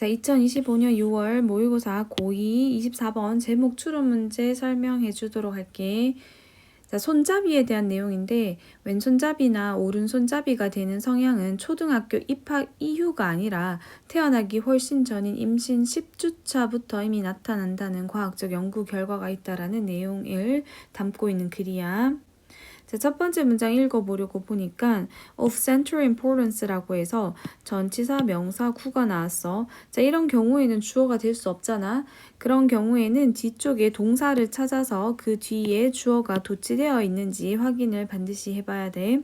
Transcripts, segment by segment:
자, 2025년 6월 모의고사 고2 24번 제목 추론 문제 설명해 주도록 할게. 자, 손잡이에 대한 내용인데 왼손잡이나 오른손잡이가 되는 성향은 초등학교 입학 이후가 아니라 태어나기 훨씬 전인 임신 10주차부터 이미 나타난다는 과학적 연구 결과가 있다라는 내용을 담고 있는 글이야. 자, 첫 번째 문장 읽어보려고 보니까 of central importance라고 해서 전치사, 명사, 구가 나왔어. 자, 이런 경우에는 주어가 될 수 없잖아. 그런 경우에는 뒤쪽에 동사를 찾아서 그 뒤에 주어가 도치되어 있는지 확인을 반드시 해봐야 돼.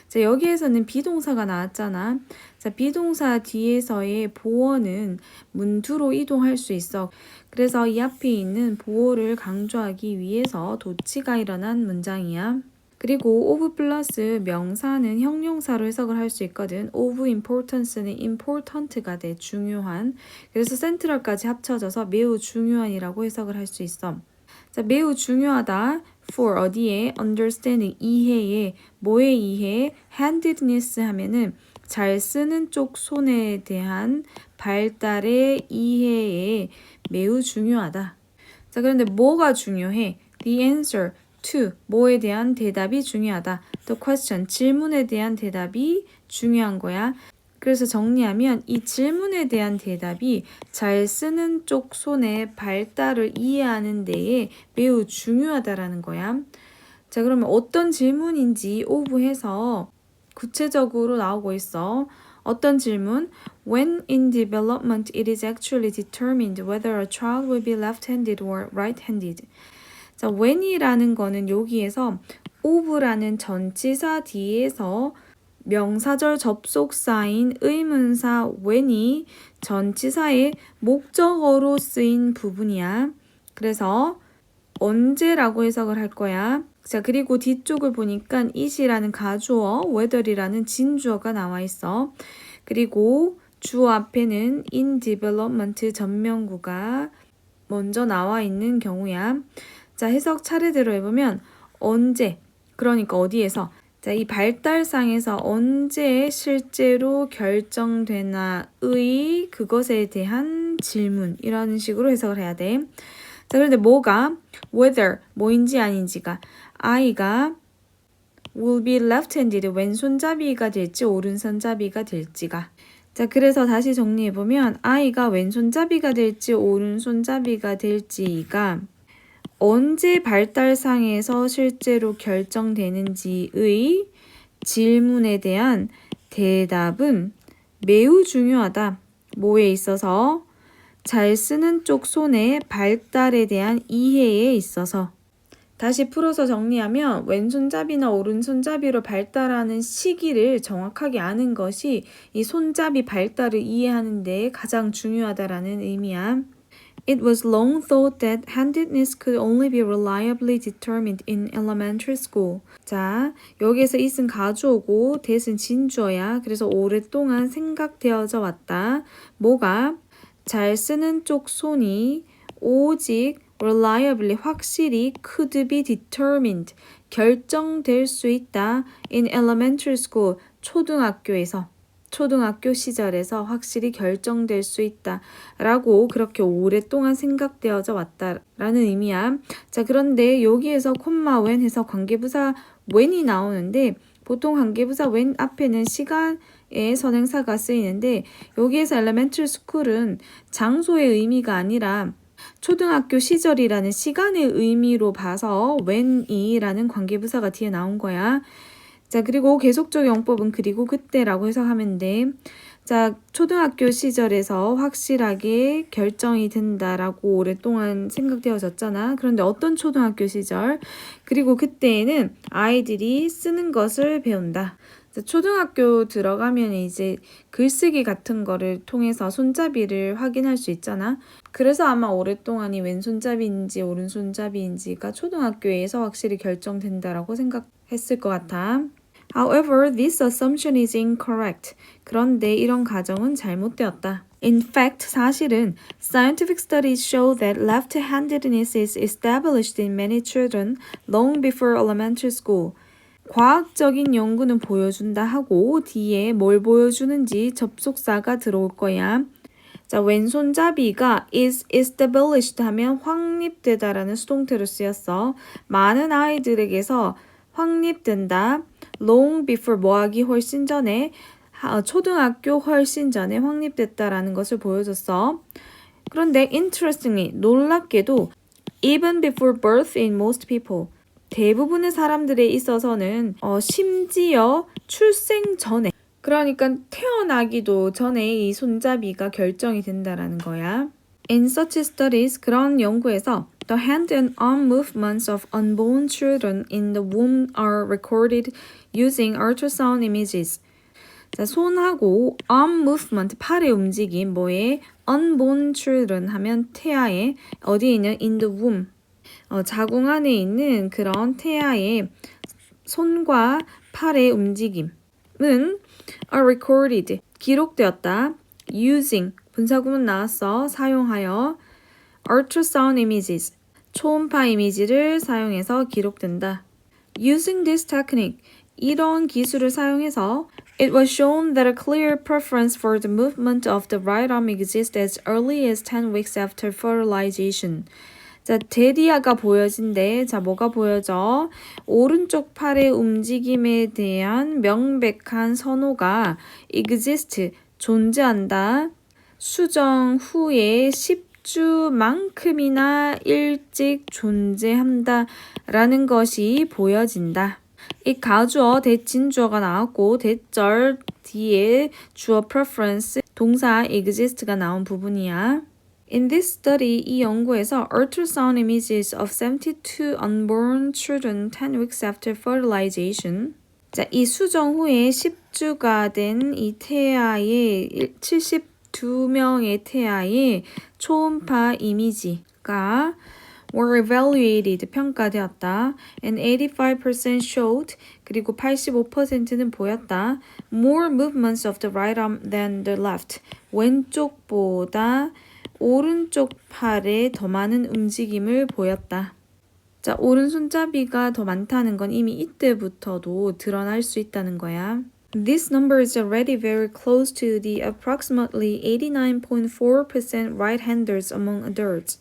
자, 여기에서는 비동사가 나왔잖아. 자, 비동사 뒤에서의 보어는 문두로 이동할 수 있어. 그래서 이 앞에 있는 보어를 강조하기 위해서 도치가 일어난 문장이야. 그리고 of 플러스 명사는 형용사로 해석을 할 수 있거든. of importance는 important가 돼, 중요한. 그래서 central까지 합쳐져서 매우 중요한이라고 해석을 할 수 있어. 자, 매우 중요하다. for 어디에? understanding 이해에. 뭐에 이해? handedness 하면은 잘 쓰는 쪽 손에 대한 발달의 이해에 매우 중요하다. 자, 그런데 뭐가 중요해? The answer to 뭐에 대한 대답이 중요하다. The question 질문에 대한 대답이 중요한 거야. 그래서 정리하면 이 질문에 대한 대답이 잘 쓰는 쪽 손의 발달을 이해하는 데에 매우 중요하다라는 거야. 자, 그러면 어떤 질문인지 오브해서 구체적으로 나오고 있어. 어떤 질문? When in development it is actually determined whether a child will be left-handed or right-handed. 자, when이라는 거는 여기에서 of라는 전치사 뒤에서 명사절 접속사인 의문사 when이 전치사의 목적어로 쓰인 부분이야. 그래서 언제라고 해석을 할 거야. 자, 그리고 뒤쪽을 보니까 it이라는 가주어, whether이라는 진주어가 나와 있어. 그리고 주어 앞에는 in development 전명구가 먼저 나와 있는 경우야. 자, 해석 차례대로 해보면 언제, 그러니까 어디에서, 자, 이 발달상에서 언제 실제로 결정되나의 그것에 대한 질문, 이런 식으로 해석을 해야 돼. 자, 그런데 뭐가? whether, 뭐인지 아닌지가, 아이가 will be left-handed, 왼손잡이가 될지 오른손잡이가 될지가. 자, 그래서 다시 정리해보면 아이가 왼손잡이가 될지 오른손잡이가 될지가 언제 발달상에서 실제로 결정되는지의 질문에 대한 대답은 매우 중요하다. 뭐에 있어서? 잘 쓰는 쪽 손의 발달에 대한 이해에 있어서. 다시 풀어서 정리하면 왼손잡이나 오른손잡이로 발달하는 시기를 정확하게 아는 것이 이 손잡이 발달을 이해하는 데 가장 중요하다라는 의미야. It was long thought that handedness could only be reliably determined in elementary school. 자, 여기에서 it은 가주어고 that은 진주어야. 그래서 오랫동안 생각되어져 왔다. 뭐가? 잘 쓰는 쪽 손이 오직 reliably 확실히 could be determined 결정될 수 있다. in elementary school 초등학교에서. 초등학교 시절에서 확실히 결정될 수 있다 라고 그렇게 오랫동안 생각되어져 왔다라는 의미야. 자, 그런데 여기에서 콤마 when 해서 관계부사 when이 나오는데 보통 관계부사 when 앞에는 시간의 선행사가 쓰이는데 여기에서 elementary school은 장소의 의미가 아니라 초등학교 시절이라는 시간의 의미로 봐서 when이라는 관계부사가 뒤에 나온 거야. 자, 그리고 계속적 용법은 그리고 그때라고 해석하면 돼. 자, 초등학교 시절에서 확실하게 결정이 된다라고 오랫동안 생각되어졌잖아. 그런데 어떤 초등학교 시절? 그리고 그때에는 아이들이 쓰는 것을 배운다. 자, 초등학교 들어가면 이제 글쓰기 같은 거를 통해서 손잡이를 확인할 수 있잖아. 그래서 아마 오랫동안이 왼손잡이인지 오른손잡이인지가 초등학교에서 확실히 결정된다라고 생각했을 것 같아. However, this assumption is incorrect. 그런데 이런 가정은 잘못되었다. In fact, 사실은 scientific studies show that left-handedness is established in many children long before elementary school. 과학적인 연구는 보여준다 하고 뒤에 뭘 보여주는지 접속사가 들어올 거야. 자, 왼손잡이가 is established 하면 확립되다라는 수동태로 쓰였어. 많은 아이들에게서 확립된다. long before 뭐하기 훨씬 전에 초등학교 훨씬 전에 확립됐다라는 것을 보여줬어. 그런데 interestingly 놀랍게도 even before birth in most people 대부분의 사람들에 있어서는 심지어 출생 전에 그러니까 태어나기도 전에 이 손잡이가 결정이 된다라는 거야. In such studies, 그런 연구에서 the hand and arm movements of unborn children in the womb are recorded using ultrasound images. 자, 손하고 arm movement, 팔의 움직임, 뭐에 unborn children 하면 태아에 어디에 있는 in the womb, 자궁 안에 있는 그런 태아의 손과 팔의 움직임은 are recorded, 기록되었다. using, 분사구문 나왔어. 사용하여 ultrasound images, 초음파 이미지를 사용해서 기록된다. Using this technique, 이런 기술을 사용해서 it was shown that a clear preference for the movement of the right arm exists as early as 10 weeks after fertilization. 자, 데리아가 보여진대. 자, 뭐가 보여져? 오른쪽 팔의 움직임에 대한 명백한 선호가 exist, 존재한다. 수정 후에 10주만큼이나 일찍 존재한다 라는 것이 보여진다. 이 가주어 대진주어가 나왔고 대절 뒤에 주어 preference 동사 exist가 나온 부분이야. In this study, 이 연구에서 ultrasound images of 72 unborn children 10 weeks after fertilization. 자, 이 수정 후에 10주가 된 이 태아의 72명의 태아의 초음파 이미지가 were evaluated, 평가되었다. And 85% showed, 그리고 85%는 보였다. More movements of the right arm than the left. 왼쪽보다 오른쪽 팔에 더 많은 움직임을 보였다. 자, 오른손잡이가 더 많다는 건 이미 이때부터도 드러날 수 있다는 거야. This number is already very close to the approximately 89.4% right-handers among adults.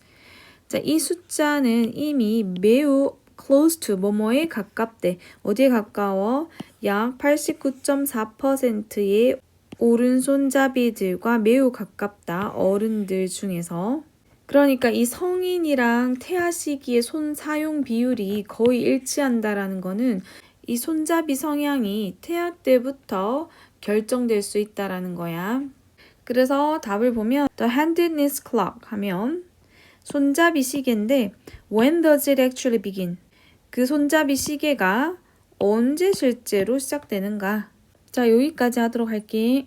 자, 이 숫자는 이미 매우 close to 뭐뭐에 가깝대. 어디에 가까워? 약 89.4%의 오른손잡이들과 매우 가깝다. 어른들 중에서. 그러니까 이 성인이랑 태아 시기의 손 사용 비율이 거의 일치한다라는 거는 이 손잡이 성향이 태아 때부터 결정될 수 있다라는 거야. 그래서 답을 보면 The handedness clock 하면 손잡이 시계인데 When does it actually begin? 그 손잡이 시계가 언제 실제로 시작되는가? 자, 여기까지 하도록 할게.